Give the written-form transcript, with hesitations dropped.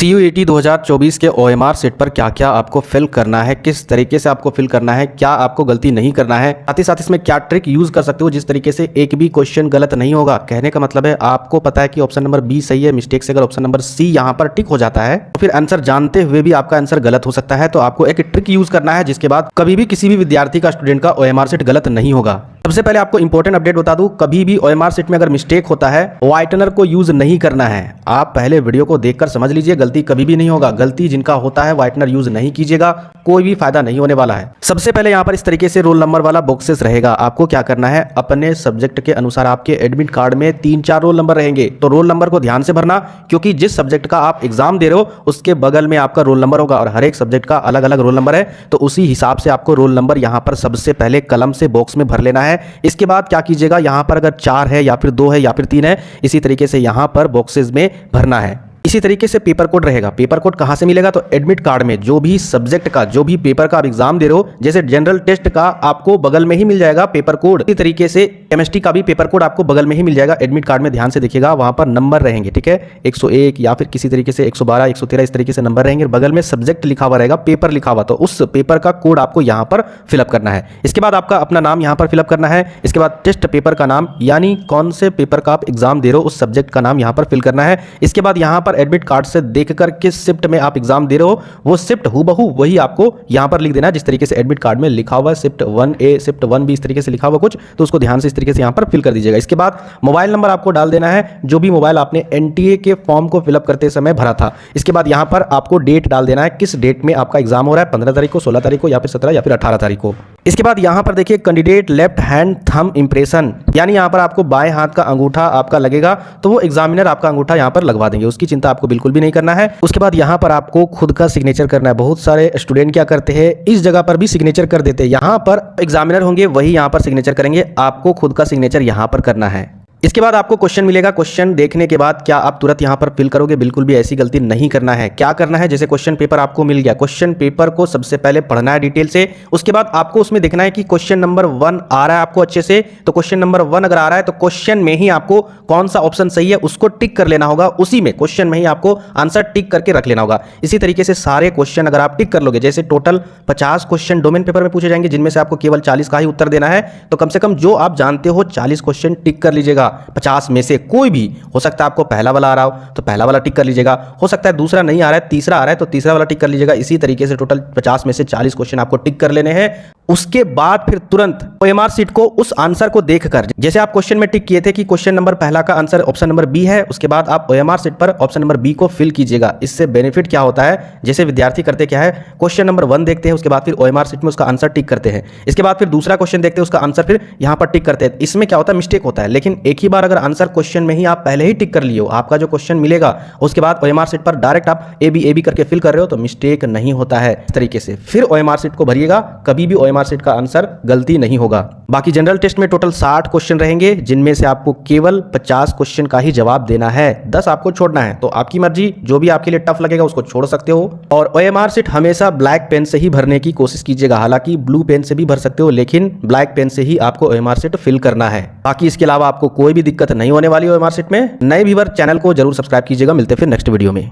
CUET 2024 के OMR set पर क्या क्या आपको फिल करना है, किस तरीके से आपको फिल करना है, क्या आपको गलती नहीं करना है, साथ ही साथ इसमें क्या ट्रिक यूज कर सकते हो जिस तरीके से एक भी क्वेश्चन गलत नहीं होगा। कहने का मतलब है आपको पता है कि ऑप्शन नंबर बी सही है, मिस्टेक से अगर ऑप्शन नंबर सी यहाँ पर टिक हो जाता है तो फिर आंसर जानते हुए भी आपका आंसर गलत हो सकता है। तो आपको एक ट्रिक यूज करना है जिसके बाद कभी भी किसी भी विद्यार्थी का, स्टूडेंट का OMR सेट गलत नहीं होगा। सबसे पहले आपको इंपॉर्टेंट अपडेट बता दूं, कभी भी OMR सेट में अगर मिस्टेक होता है व्हाइटनर को यूज नहीं करना है। आप पहले वीडियो को देखकर समझ लीजिए, गलती कभी भी नहीं होगा। गलती जिनका होता है व्हाइटनर यूज नहीं कीजिएगा, कोई भी फायदा नहीं होने वाला है। सबसे पहले यहाँ पर इस तरीके से रोल नंबर वाला बॉक्सेस रहेगा। आपको क्या करना है, अपने सब्जेक्ट के अनुसार आपके एडमिट कार्ड में 3-4 रोल नंबर रहेंगे, तो रोल नंबर को ध्यान से भरना, क्योंकि जिस सब्जेक्ट का आप एग्जाम दे रहे हो उसके बगल में आपका रोल नंबर होगा और हर एक सब्जेक्ट का अलग अलग रोल नंबर है। तो उसी हिसाब से आपको रोल नंबर यहाँ पर सबसे पहले कलम से बॉक्स में भर लेना है। इसके बाद क्या कीजिएगा, यहाँ पर अगर 4 है या फिर 2 है या फिर 3 है, इसी तरीके से यहाँ पर बॉक्सेस में भरना है। इसी तरीके से पेपर कोड रहेगा। पेपर कोड कहां से मिलेगा, तो एडमिट कार्ड में जो भी सब्जेक्ट का, जो भी पेपर का आप एग्जाम दे रहे हो, जैसे जनरल टेस्ट का आपको बगल में ही मिल जाएगा पेपर कोड, इसी तरीके से केमिस्ट्री का भी पेपर कोड आपको बगल में ही मिल जाएगा। एडमिट कार्ड में ध्यान से देखिएगा, वहां पर नंबर रहेंगे, ठीक है, 101 या फिर किसी तरीके से 112, 113 इस तरीके से नंबर रहेंगे। बगल में सब्जेक्ट लिखा हुआ रहेगा, पेपर लिखा हुआ, तो उस पेपर का कोड आपको यहाँ पर फिलअप करना है। इसके बाद आपका अपना नाम यहाँ पर फिलअप करना है। इसके बाद टेस्ट पेपर का नाम, यानी कौन से पेपर का आप एग्जाम दे रहे हो उस सब्जेक्ट का नाम यहाँ पर फिल करना है। इसके बाद यहाँ पर एडमिट कार्ड से देखकर किस शिफ्ट में आप एग्जाम दे रहे हो वो शिफ्ट हूबहू वही आपको यहां पर लिख देना है, जिस तरीके से एडमिट कार्ड में लिखा हुआ है शिफ्ट 1A, शिफ्ट 1B, इस तरीके से लिखा हुआ कुछ, तो उसको ध्यान से इस तरीके से यहां पर फिल कर दीजिएगा। इसके बाद मोबाइल नंबर आपको डाल देना है, जो भी मोबाइल आपने NTA के फॉर्म को फिलअप करते समय भरा था। इसके बाद यहां पर आपको डेट डाल देना है, किस डेट में आपका एग्जाम हो रहा है, 15 तारीख को, 16 तारीख को या फिर 17 या फिर 18 तारीख को। इसके बाद यहां पर देखिए candidate left hand thumb impression, यानी यहां पर आपको बाएं हाथ का अंगूठा आपका लगेगा, तो वो एग्जामिनर आपका अंगूठा यहां पर लगवा देंगे, उसकी चिंता आपको बिल्कुल भी नहीं करना है। उसके बाद यहाँ पर आपको खुद का सिग्नेचर करना है। बहुत सारे स्टूडेंट क्या करते हैं, इस जगह पर भी सिग्नेचर कर देते हैं। यहाँ पर एग्जामिनर होंगे वही यहाँ पर सिग्नेचर करेंगे, आपको खुद का सिग्नेचर यहाँ पर करना है। इसके बाद आपको क्वेश्चन मिलेगा। क्वेश्चन देखने के बाद क्या आप तुरंत यहां पर फिल करोगे, बिल्कुल भी ऐसी गलती नहीं करना है। क्या करना है, जैसे क्वेश्चन पेपर आपको मिल गया, क्वेश्चन पेपर को सबसे पहले पढ़ना है डिटेल से। उसके बाद आपको उसमें देखना है कि क्वेश्चन नंबर 1 आ रहा है आपको अच्छे से, तो क्वेश्चन नंबर 1 अगर आ रहा है तो क्वेश्चन में ही आपको कौन सा ऑप्शन सही है उसको टिक कर लेना होगा, उसी में क्वेश्चन में ही आपको आंसर टिक करके रख लेना होगा। इसी तरीके से सारे क्वेश्चन अगर आप टिक कर लोगे, जैसे टोटल 50 क्वेश्चन डोमेन पेपर में पूछे जाएंगे, जिनमें से आपको केवल 40 का ही उत्तर देना है, तो कम से कम जो आप जानते हो 40 क्वेश्चन टिक कर लीजिएगा। 50 में से कोई भी हो सकता है, आपको पहला वाला आ रहा हो तो पहला वाला टिक कर लीजिएगा, हो सकता है दूसरा नहीं आ रहा है, तीसरा आ रहा है तो तीसरा वाला टिक कर लीजिएगा। इसी तरीके से टोटल 50 में से 40 क्वेश्चन आपको टिक कर लेने हैं। उसके बाद फिर तुरंत OMR सीट को उस आंसर को देखकर, जैसे आप क्वेश्चन में टिक किए थे कि क्वेश्चन नंबर पहला का आंसर ऑप्शन नंबर बी है, उसके बाद आप OMR सीट पर ऑप्शन नंबर बी को फिल कीजिएगा। इससे बेनिफिट क्या होता है, जैसे विद्यार्थी करते क्या है, क्वेश्चन नंबर 1 देखते हैं, उसके बाद फिर OMR सीट में उसका आंसर टिक करते हैं, इसके बाद फिर दूसरा क्वेश्चन देखते हैं, उसका आंसर फिर यहां पर टिक करते हैं। इसमें क्या होता है, मिस्टेक होता है। लेकिन एक ही बार अगर आंसर क्वेश्चन में ही आप पहले ही टिक कर लिए हो, आपका जो क्वेश्चन मिलेगा उसके बाद OMR सीट पर डायरेक्ट आप AB करके फिल कर रहे हो, तो मिस्टेक नहीं होता है। इस तरीके से फिर OMR सीट को भरिएगा, कभी भी OMR सीट का आंसर गलती नहीं होगा। बाकी जनरल टेस्ट में टोटल 60 क्वेश्चन रहेंगे, जिनमें से आपको केवल 50 क्वेश्चन का ही जवाब देना है, 10 आपको छोड़ना है। तो आपकी मर्जी, जो भी आपके लिए टफ लगेगा उसको छोड़ सकते हो। और OMR सीट हमेशा ब्लैक पेन से ही भरने की कोशिश कीजिएगा। हालांकि ब्लू पेन से भी भर सकते हो, लेकिन ब्लैक पेन से ही आपको OMR सीट फिल करना है। बाकी इसके अलावा आपको कोई भी दिक्कत नहीं होने वाली OMR सीट में। नए व्यूअर चैनल को जरूर सब्सक्राइब कीजिएगा। मिलते हैं फिर नेक्स्ट वीडियो में।